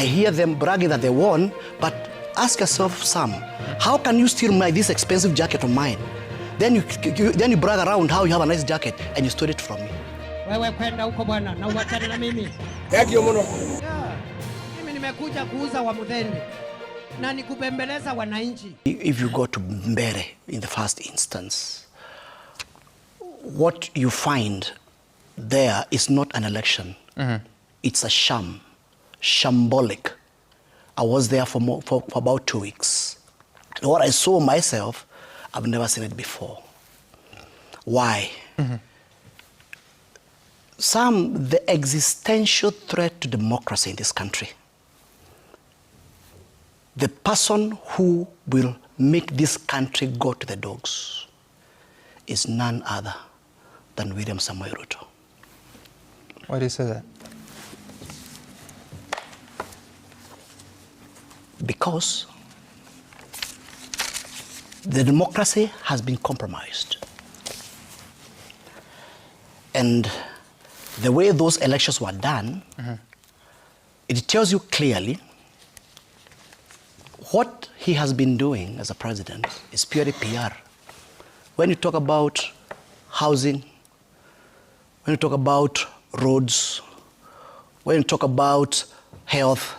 hear them bragging that they won, but ask yourself, Sam, how can you steal this expensive jacket of mine? Then you brag around how you have a nice jacket and you stole it from me. Wewe kwenda huko bwana na uachane na mimi. Yaki mno. Mimi nimekuja kuuza Wamuthende na nikubembeleza wananchi. If you go to Mbeere in the first instance, what you find there is not an election. It's a sham, shambolic. I was there for about 2 weeks. What I saw myself, I've never seen it before. Why? The existential threat to democracy in this country, the person who will make this country go to the dogs is none other than William Samoei Ruto. Why do you say that? Because the democracy has been compromised. And the way those elections were done, it tells you clearly what he has been doing as a president is purely PR. When you talk about housing, when you talk about roads, when you talk about health,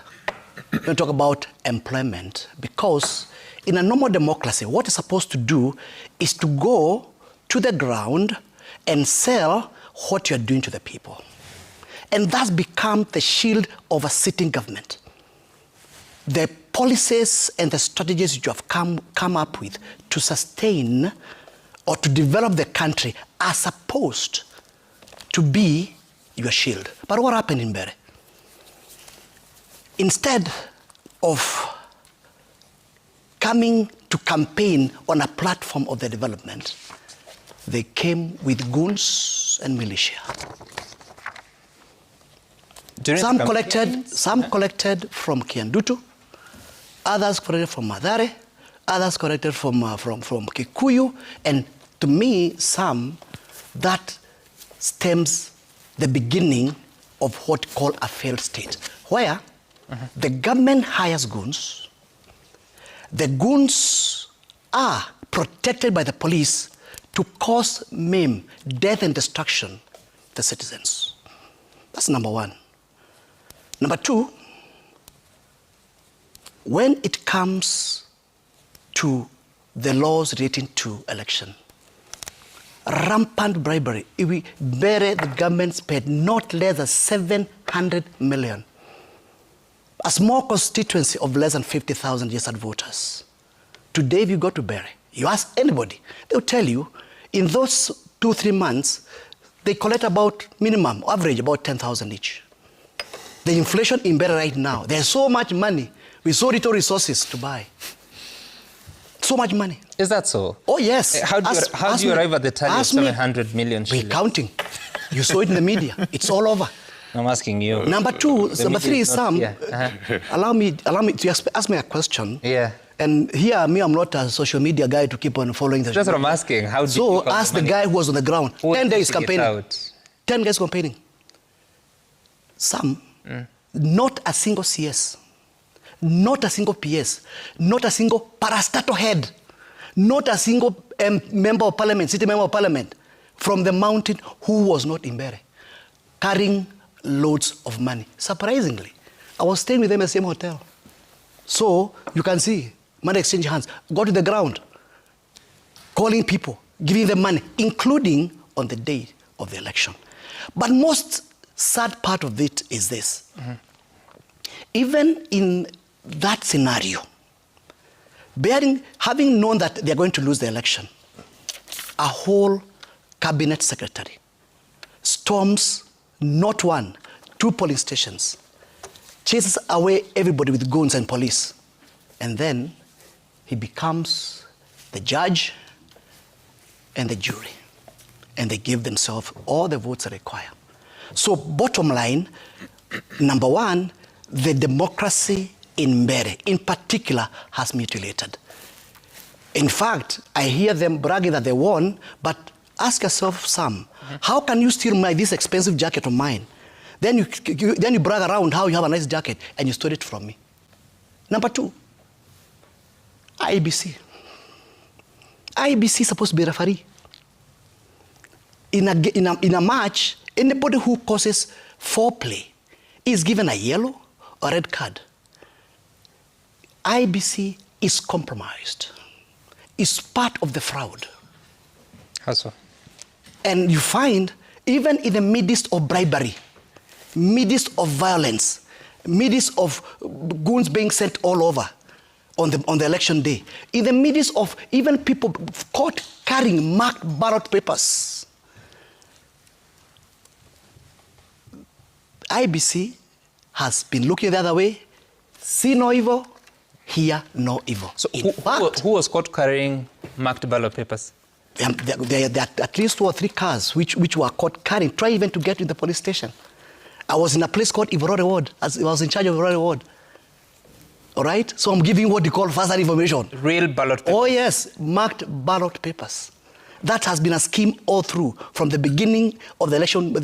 when you talk about employment, because in a normal democracy, what you're supposed to do is to go to the ground and sell what you're doing to the people. And that's become the shield of a sitting government. The policies and the strategies you have come up with to sustain or to develop the country are supposed to be your shield. But what happened in Mbeere? Instead of coming to campaign on a platform of the development, they came with goons and militia. Some collected from Kiandutu, others collected from Mbeere, others collected from Kikuyu, and to me, that stems the beginning of what you call a failed state, where the government hires goons, the goons are protected by the police to cause maim, death and destruction to the citizens. That's number one. Number two, when it comes to the laws relating to election, rampant bribery. Mbeere, the government spent not less than 700 million. A small constituency of less than 50,000 registered voters. Today, if you go to Mbeere, you ask anybody, they'll tell you, in those 2-3 months, they collect about minimum, average, about 10,000 each. The inflation in Mbeere right now, there's so much money, with so little resources to buy. So much money. Is that so? Oh, yes. How do you arrive at the tally of 700 million shillings? We're counting. You saw it in the media. It's all over. I'm asking you. Number three is allow me to ask me a question. Yeah. And here, I'm not a social media guy to keep on following the... That's what I'm asking. How did you ask the guy who was on the ground. 10 days campaigning. 10 days campaigning. Not a single CS, not a single PS, not a single parastatal head, not a single member of parliament, city member of parliament from the mountain who was not in Mbeere, carrying loads of money. Surprisingly, I was staying with them in the same hotel. So you can see, money exchange hands, go to the ground, calling people, giving them money, including on the day of the election. But most sad part of it is this. Even in that scenario, having known that they're going to lose the election, a whole cabinet secretary storms not 1, 2 polling stations, chases away everybody with guns and police, and then he becomes the judge and the jury, and they give themselves all the votes they require. So bottom line, number one, the democracy in Mbeere, in particular, has mutilated. In fact, I hear them bragging that they won, but ask yourself, Sam, how can you steal this expensive jacket of mine? Then you brag around how you have a nice jacket and you stole it from me. Number 2, IEBC. IEBC is supposed to be a referee. In a match, anybody who causes foreplay is given a yellow or red card. IEBC is compromised. It's part of the fraud. How so? And you find, even in the midst of bribery, midst of violence, midst of goons being sent all over on the election day, in the midst of even people caught carrying marked ballot papers, IBC has been looking the other way, see no evil, hear no evil. So who was caught carrying marked ballot papers? There are at least 2 or 3 cars which were caught carrying, try even to get to the police station. I was in a place called Ivorore Ward. I was in charge of Ivorore Ward. All right? So I'm giving what you call further information. Real ballot papers? Oh, yes, marked ballot papers. That has been a scheme all through, from the beginning of the election, of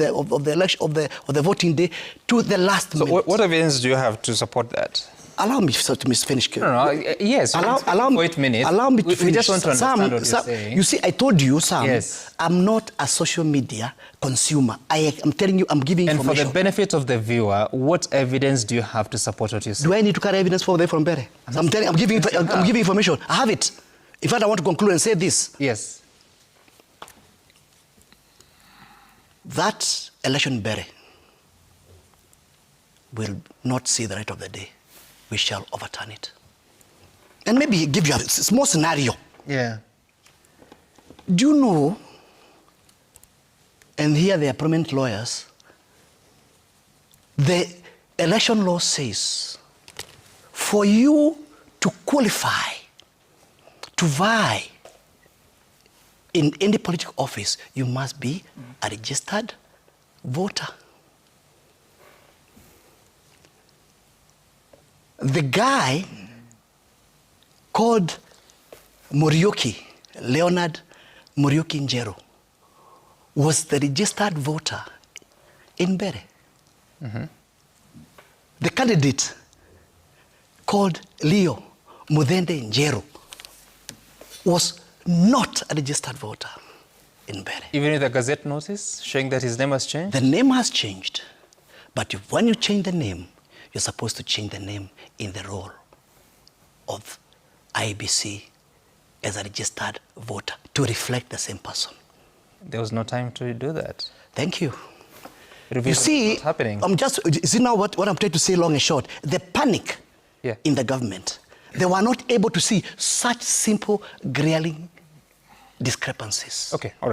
the voting day to the last minute. So what evidence do you have to support that? Allow me to finish. No, yes. Wait a minute. Allow me to finish. We just want to understand what you're saying. You see, I told you, Sam, yes. I'm not a social media consumer. I'm telling you, I'm giving information. And for the benefit of the viewer, what evidence do you have to support what you say? Do I need to carry evidence for from Mbeere? I'm giving information. I have it. In fact, I want to conclude and say this. Yes. That election Mbeere will not see the light of the day. We shall overturn it. And maybe give you a small scenario. Yeah. Do you know, and here they are prominent lawyers, the election law says for you to qualify, to vie in any political office, you must be a registered voter. The guy called Muriuki, Leonard Muriuki Njero, was the registered voter in Mbeere. Mm-hmm. The candidate called Leo Wamuthende Njero was not a registered voter in Mbeere. Even with the Gazette notice showing that his name has changed? The name has changed. But when you change the name, you're supposed to change the name in the role of IBC as a registered voter to reflect the same person. There was no time to do that. Thank you. You see, what's happening. See now what I'm trying to say long and short. The panic in the government. They were not able to see such simple, glaring discrepancies. Okay, all right.